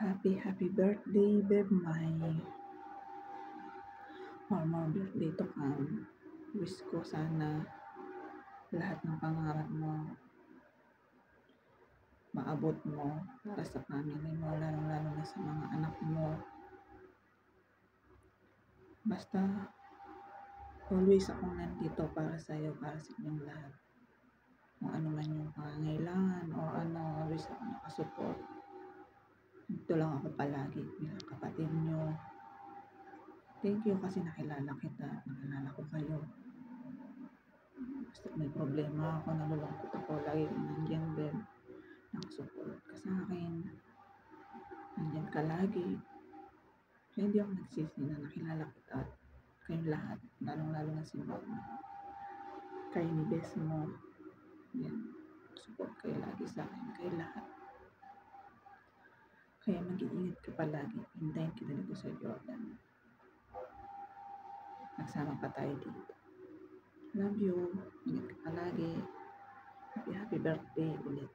Happy birthday, Beb May. More birthday to come. Wish ko sana lahat ng pangarap mo maabot mo para sa family mo, lalong-lalo na sa mga anak mo. Basta always akong nandito para sa'yo, para sa inyong lahat. Kung ano man yung pangangailangan o ano, always ako nakasupport. Dito lang ako palagi bilang kapatid nyo. Thank you kasi nakilala kita, nakilala ko kayo. Basta may problema ako, nalulungkot ako, lagi kang nandiyan din. Nakasupport ka sa akin. Nandiyan ka lagi. Kaya hindi ako nagsisi na nakilala kita at kayong lahat, lalong-lalo na si Bob. Kayo ni Bes mo. Yan. Support kayo lagi sa akin, kayo lahat. Kaya mag-iingat ka palagi. Hintayin kita dito sa Jordan. Nagsama pa tayo dito. Love you. Ingat ka palagi. Happy birthday ulit.